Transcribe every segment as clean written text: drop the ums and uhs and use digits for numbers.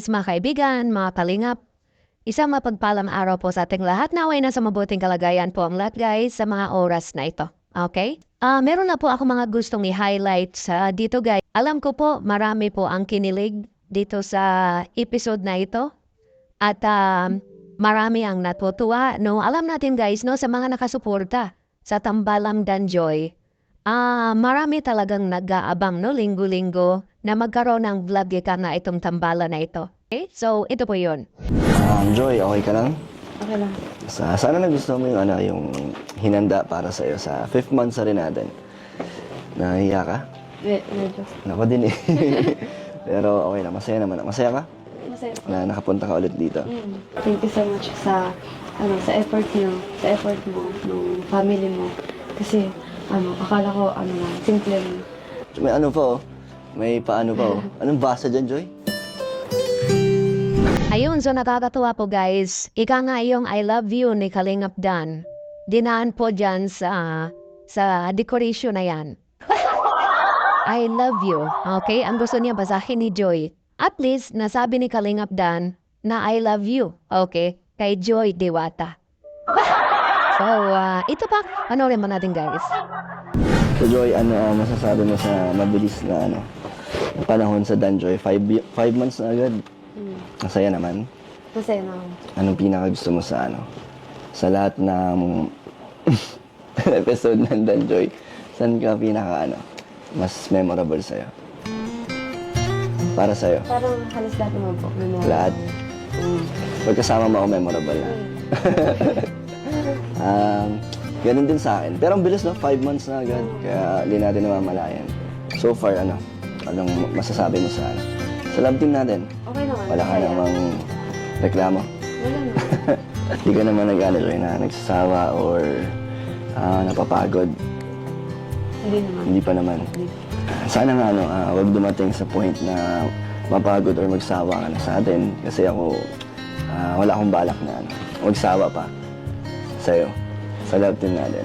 Mga kaibigan, mga kalingap, isang mapagpalang araw po sa ating lahat. Naway nasa mabuting kalagayan po ang lahat guys sa mga oras na ito. Okay? Meron na po ako mga gustong i-highlight sa dito guys. Alam ko po marami po ang kinilig dito sa episode na ito. At marami ang natutuwa. No? Alam natin guys no, sa mga nakasuporta sa Tambalang Danjoy. Marami talagang nag-aabang no, linggo-linggo na magkaroon ng vlog ka na itong tambalan na ito. Okay? So, ito po yun. Joy, okay ka lang? Okay lang. Sana nagustuhan mo yung, yung hinanda para sa'yo sa 5th month sa rin natin. Nahiya ka? Medyo. Ako din eh. Pero okay na, masaya naman. Masaya ka? Masaya po. Na nakapunta ka ulit dito. Thank you so much sa effort niyo, sa effort mo, ng family mo. Kasi, akala ko, lang, simple lang. May ano pa oh. May paano pa oh. Anong basa dyan, Joy? Ayun, so nakakatuwa po guys. Ika nga yung I love you ni Kalingap Dan. Dinaan po dyan sa decoration na yan. I love you. Okay? Ang gusto niya basahin ni Joy. At least, nasabi ni Kalingap Dan na I love you. Okay? Kay Joy Diwata. So, ito pa. Panoorin mo natin guys. So Joy, ano masasabi mo sa mabilis na panahon sa Danjoy? 5 months na agad. Masaya naman. Masaya na ako. Anong pinaka gusto mo sa sa lahat ng episode ng Danjoy? Saan ka pinaka mas memorable sa'yo? Para sa'yo? Parang halos lahat naman po. Lahat? Pagkasama mo ako memorable na. Ganun din sa akin. Pero ang bilis no, 5 months na agad. Kaya hindi natin namamalayan. So far, anong masasabi mo sa sa love team natin? Okay naman. Wala ka masaya. namang reklamo? Wala naman. Hindi ka naman nagsasawa or napapagod? Hindi naman. Hindi pa naman. Sana nga wag dumating sa point na mapagod or magsawa ka na sa atin. Kasi ako, wala akong balak na magsawa pa sa'yo, sa love team natin.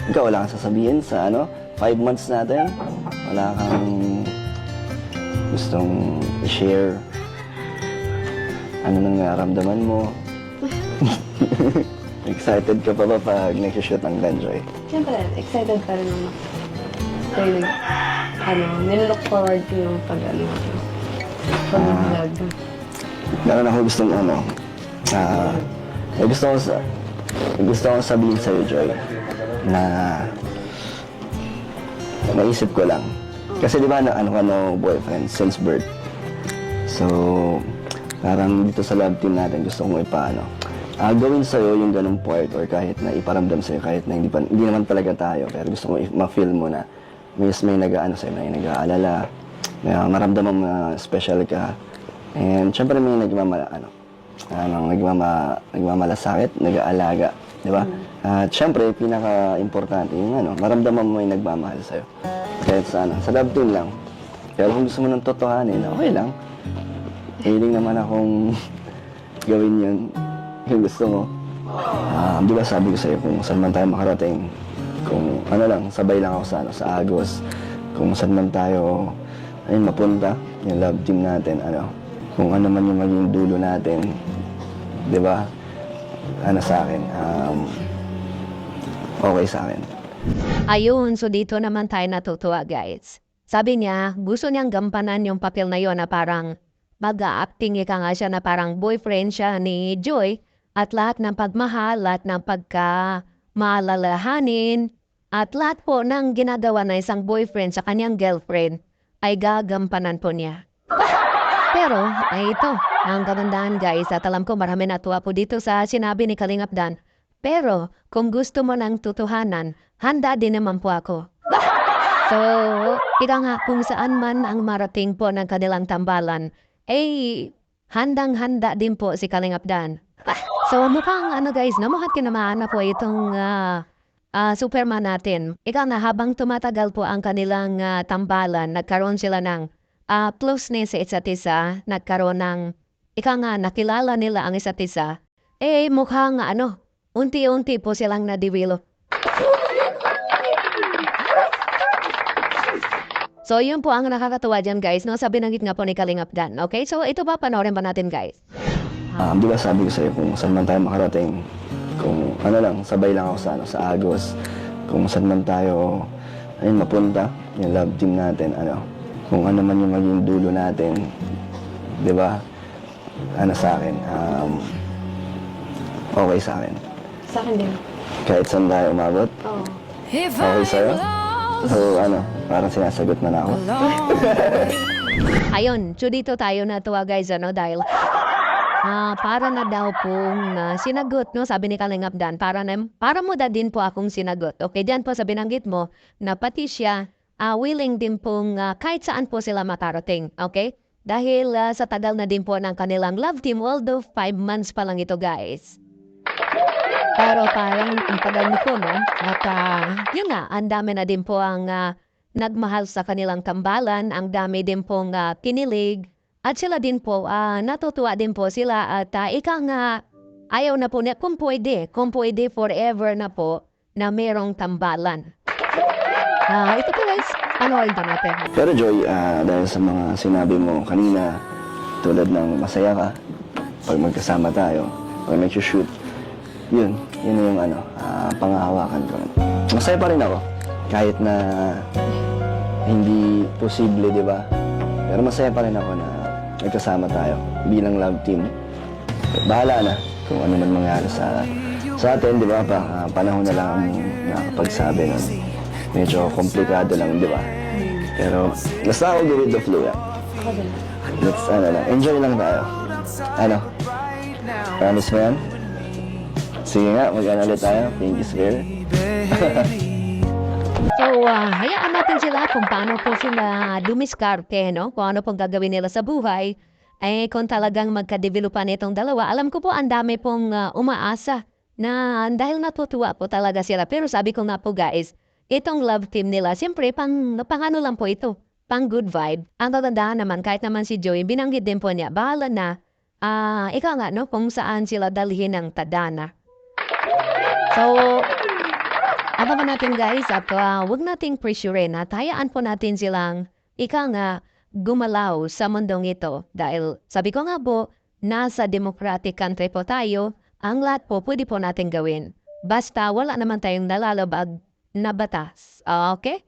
Ikaw, wala kang sasabihin sa 5 months natin? Wala kang gustong i-share? Ano nang naramdaman mo? Excited ka pa ba pag nag-shoot ang Danjoy? Siyempre, excited pa rin ako. Kaya nilook forward ko yung pag-vlog. Meron ako gustong gusto ko sabihin sa'yo, Joy, na naisip ko lang. Kasi di ba ka no boyfriend since birth. So, parang dito sa love team natin gusto kong gawin sa'yo yung ganung part or kahit na iparamdam sa'yo kahit na hindi naman talaga tayo. Pero gusto kong ma-feel mo na may sa'yo, may nag-aalala, may maramdaman mo na special ka. And syempre may nagmamalasakit, nag-aalaga, di ba? At syempre, pinaka-importante yung maramdaman mo may nagmamahal sa'yo. Kahit sa love team lang. Pero kung gusto mo ng totohanin, okay lang. Hiling naman akong gawin yun, yung gusto mo. Di ba sabi ko sa'yo kung saan man tayo makarating, kung sabay lang ako sa Agos, kung saan man tayo mapunta, yung love team natin, kung ano man yung maging dulo natin, di ba? Sa akin, okay sa akin. Ayun, so dito naman tayo natutuwa guys. Sabi niya, gusto niyang gampanan yung papel na yon na parang mag-a-acting ika nga siya na parang boyfriend siya ni Joy at lahat ng pagmahal, lahat ng pagka-maalalahanin at lahat po ng ginagawa na isang boyfriend sa kanyang girlfriend ay gagampanan po niya. Pero, ay ito, ang kagandahan guys at alam ko marami natuwa po dito sa sinabi ni Kalingap Dan. Pero, kung gusto mo ng tutuhanan, handa din naman po ako. So, ika nga kung saan man ang marating po ng kanilang tambalan, handang-handa din po si Kalingap Dan. So, mukhang guys, namuhat kinamaan na po itong Superman natin. Ika nga habang tumatagal po ang kanilang tambalan, nagkaroon sila ng closeness sa isa't isa, nagkaroon ng, ika nga nakilala nila ang isa't isa, mukhang unti-unti po silang nadiwilo. So, yun po ang nakakatuwa dyan, guys, no? Sabi binanggit nga po ni Kalingap Dan, okay? So, ito ba, panoorin ba natin, guys? Di ba sabi ko sa'yo kung saan man tayo makarating, kung ano lang, sabay lang ako sa Agos, kung saan man tayo, ayun, mapunta, yung love team natin, kung ano man yung maging dulo natin, di ba, sa akin, okay sa akin. Sa akin din. Kahit saan tayo umabot, Oo. okay sa'yo. So, parang sinasagot na ako. Ayun, so dito tayo natuwa, guys, dahil para na daw pong sinagot, no? Sabi ni Kalingap Dan, para mo da din po akong sinagot. Okay, diyan po sa binanggit mo na pati siya willing din pong kahit saan po sila matarating. Okay? Dahil sa tagal na din po ng kanilang love team, although 5 months pa lang ito, guys. Pero parang ang tagal nito, no? At yun nga, ang dami na din po ang nagmahal sa kanilang tambalan, ang dami din pong kinilig. At sila din po, natutuwa din po sila at ika nga, ayaw na po, kung pwede forever na po na merong tambalan. Ito po, guys, panoorin pa natin. Pero Joy, dahil sa mga sinabi mo kanina, tulad ng masaya ka, pag magkasama tayo, pag nag-shoot, yun yung panghahawakan ko. Masaya pa rin ako, kahit na hindi posible, di ba? Pero masaya pa rin ako na nagkasama tayo bilang love team. Bahala na kung ano man mangyari sa atin, di ba? Panahon na lang ang nakakapagsabi nun. Medyo komplikado lang, di ba? Pero basta ako go with the flow, yan. Ako din. Let's, enjoy lang tayo. Promise mo yan? Sige nga, mag-ano ulit tayo. Thank you, sir. So, hayaan natin sila kung paano po sila dumiskarte, no? Kung ano pong gagawin nila sa buhay. Kung talagang magka-developan itong dalawa, alam ko po ang dami pong umaasa na dahil natutuwa po talaga sila. Pero sabi ko nga po, guys, itong love team nila, siyempre, pang ano lang po ito, pang good vibe. Ang tatandaan naman, kahit naman si Joey, binanggit din po niya, bahala na, ikaw nga, no, kung saan sila dalhin ng tadhana. So, abangan natin, guys, at huwag nating pressurein at hayaan po natin silang nga gumalaw sa mundong ito. Dahil sabi ko nga po, nasa democratic country po tayo, ang lahat po pwede po natin gawin. Basta wala naman tayong nalalabag na batas. Okay?